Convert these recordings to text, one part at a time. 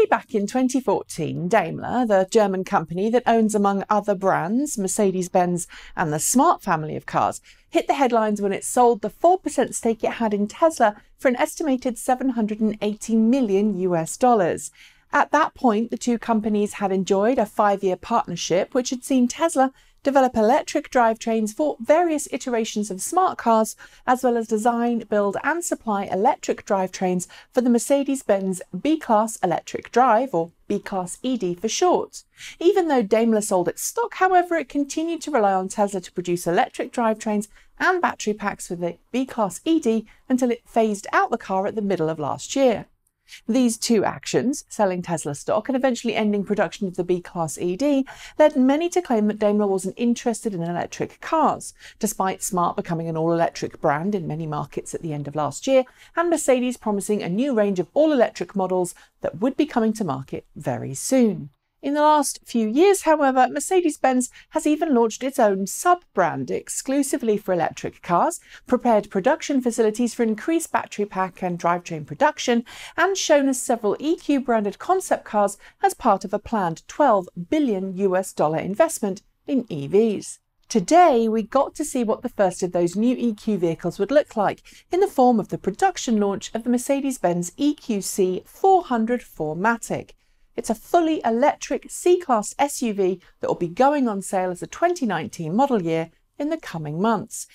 way back in 2014, Daimler, the German company that owns, among other brands, Mercedes-Benz and the Smart family of cars, hit the headlines when it sold the 4% stake it had in Tesla for an estimated $780 million. At that point, the two companies had enjoyed a 5-year partnership which had seen Tesla develop electric drivetrains for various iterations of smart cars, as well as design, build and supply electric drivetrains for the Mercedes-Benz B-Class electric drive, or B-Class ED for short. Even though Daimler sold its stock, however, it continued to rely on Tesla to produce electric drivetrains and battery packs for the B-Class ED until it phased out the car at the middle of last year. These two actions, selling Tesla stock and eventually ending production of the B-Class ED, led many to claim that Daimler wasn't interested in electric cars, despite Smart becoming an all-electric brand in many markets at the end of last year, and Mercedes promising a new range of all-electric models that would be coming to market very soon. In the last few years, however, Mercedes-Benz has even launched its own sub-brand exclusively for electric cars, prepared production facilities for increased battery pack and drivetrain production, and shown us several EQ-branded concept cars as part of a planned $12 billion investment in EVs. Today, we got to see what the first of those new EQ vehicles would look like in the form of the production launch of the Mercedes-Benz EQC 400 4MATIC. It's a fully electric C-Class SUV that will be going on sale as a 2019 model year in the coming months.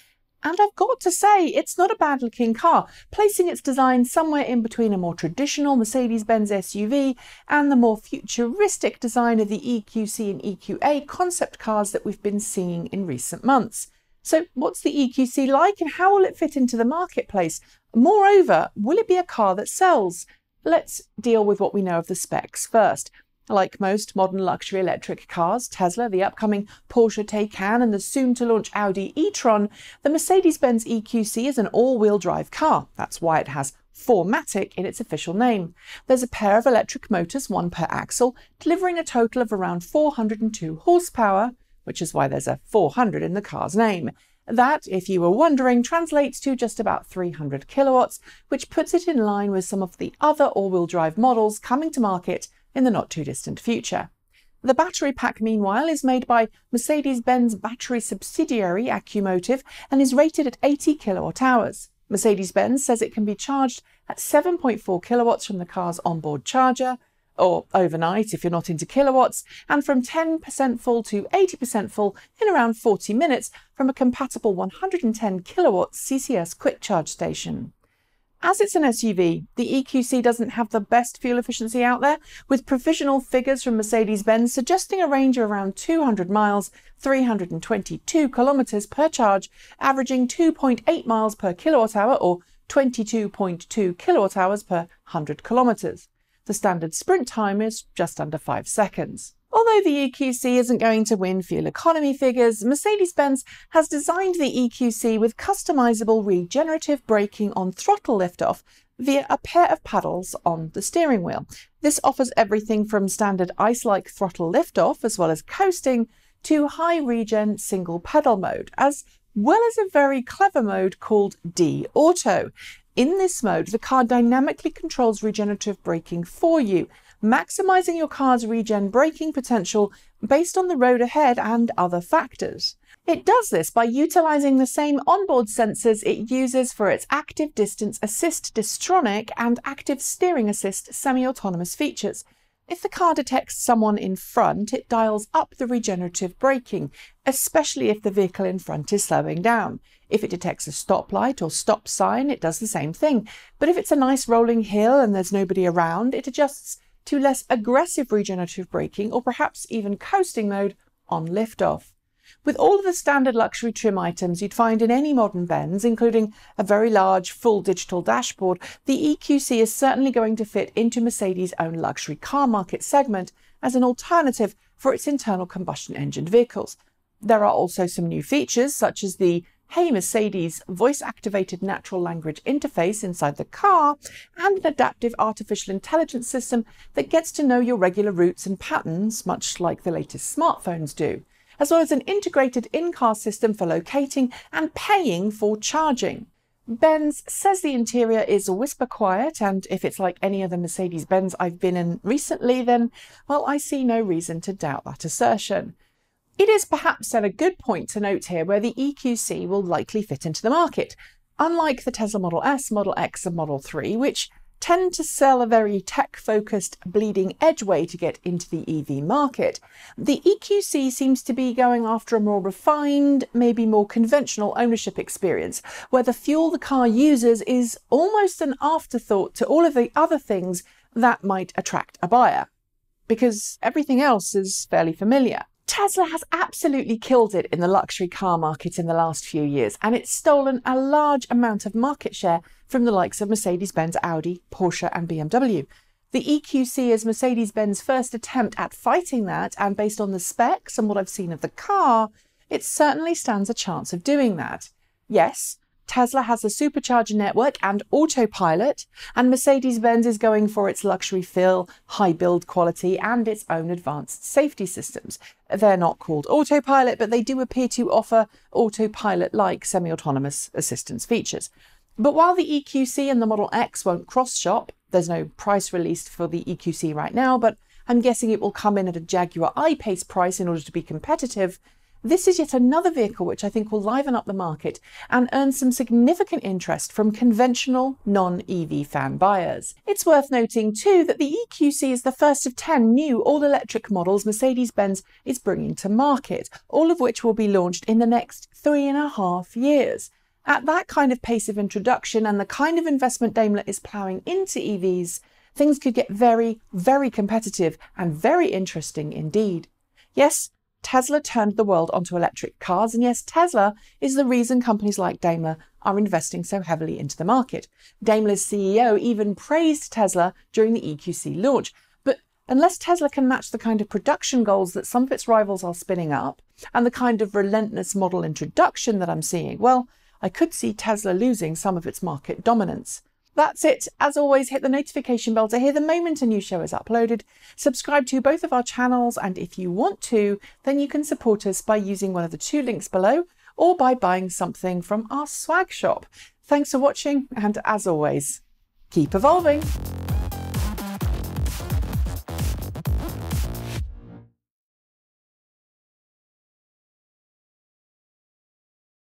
And I've got to say, it's not a bad-looking car, placing its design somewhere in between a more traditional Mercedes-Benz SUV and the more futuristic design of the EQC and EQA concept cars that we've been seeing in recent months. So what's the EQC like and how will it fit into the marketplace? Moreover, will it be a car that sells? Let's deal with what we know of the specs first. Like most modern luxury electric cars, Tesla, the upcoming Porsche Taycan and the soon-to-launch Audi e-tron, the Mercedes-Benz EQC is an all-wheel drive car. That's why it has 4MATIC in its official name. There's a pair of electric motors, one per axle, delivering a total of around 402 horsepower, which is why there's a 400 in the car's name. That, if you were wondering, translates to just about 300 kilowatts, which puts it in line with some of the other all-wheel drive models coming to market in the not-too-distant future. The battery pack, meanwhile, is made by Mercedes-Benz battery subsidiary Accumotive and is rated at 80 kilowatt-hours. Mercedes-Benz says it can be charged at 7.4 kilowatts from the car's onboard charger, or overnight if you're not into kilowatts, and from 10% full to 80% full in around 40 minutes from a compatible 110 kilowatt CCS quick charge station. As it's an SUV, the EQC doesn't have the best fuel efficiency out there, with provisional figures from Mercedes-Benz suggesting a range of around 200 miles, 322 kilometers per charge, averaging 2.8 miles per kilowatt hour or 22.2 kilowatt hours per 100 kilometers. The standard sprint time is just under 5 seconds. Although the EQC isn't going to win fuel economy figures, Mercedes-Benz has designed the EQC with customizable regenerative braking on throttle liftoff via a pair of paddles on the steering wheel. This offers everything from standard ICE-like throttle liftoff as well as coasting to high regen single pedal mode, as well as a very clever mode called D-Auto. In this mode, the car dynamically controls regenerative braking for you, maximising your car's regen braking potential based on the road ahead and other factors. It does this by utilising the same onboard sensors it uses for its active distance assist Distronic and active steering assist semi-autonomous features. If the car detects someone in front, it dials up the regenerative braking, especially if the vehicle in front is slowing down. If it detects a stoplight or stop sign, it does the same thing. But if it's a nice rolling hill and there's nobody around, it adjusts to less aggressive regenerative braking or perhaps even coasting mode on liftoff. With all of the standard luxury trim items you'd find in any modern Benz, including a very large full digital dashboard, the EQC is certainly going to fit into Mercedes' own luxury car market segment as an alternative for its internal combustion engine vehicles. There are also some new features such as the Hey Mercedes voice-activated natural language interface inside the car and an adaptive artificial intelligence system that gets to know your regular routes and patterns, much like the latest smartphones do, as well as an integrated in-car system for locating and paying for charging. Benz says the interior is whisper quiet, and if it's like any other Mercedes-Benz I've been in recently, then, well, I see no reason to doubt that assertion. It is perhaps then a good point to note here where the EQC will likely fit into the market. Unlike the Tesla Model S, Model X and Model 3, which tend to sell a very tech-focused bleeding edge way to get into the EV market, the EQC seems to be going after a more refined, maybe more conventional ownership experience, where the fuel the car uses is almost an afterthought to all of the other things that might attract a buyer, because everything else is fairly familiar. Tesla has absolutely killed it in the luxury car market in the last few years, and it's stolen a large amount of market share from the likes of Mercedes-Benz, Audi, Porsche and BMW. The EQC is Mercedes-Benz' first attempt at fighting that, and based on the specs and what I've seen of the car, it certainly stands a chance of doing that. Yes, Tesla has the supercharger network and autopilot, and Mercedes-Benz is going for its luxury feel, high build quality, and its own advanced safety systems. They're not called autopilot, but they do appear to offer autopilot-like semi-autonomous assistance features. But while the EQC and the Model X won't cross-shop, there's no price released for the EQC right now, but I'm guessing it will come in at a Jaguar I-Pace price in order to be competitive. This is yet another vehicle which I think will liven up the market and earn some significant interest from conventional non-EV fan buyers. It's worth noting too that the EQC is the first of 10 new all-electric models Mercedes-Benz is bringing to market, all of which will be launched in the next 3.5 years. At that kind of pace of introduction and the kind of investment Daimler is ploughing into EVs, things could get very, very competitive and very interesting indeed. Yes, Tesla turned the world onto electric cars, and yes, Tesla is the reason companies like Daimler are investing so heavily into the market. Daimler's CEO even praised Tesla during the EQC launch. But unless Tesla can match the kind of production goals that some of its rivals are spinning up, and the kind of relentless model introduction that I'm seeing, well, I could see Tesla losing some of its market dominance. That's it. As always, hit the notification bell to hear the moment a new show is uploaded. Subscribe to both of our channels, and if you want to, then you can support us by using one of the 2 links below or by buying something from our swag shop. Thanks for watching, and as always, keep evolving.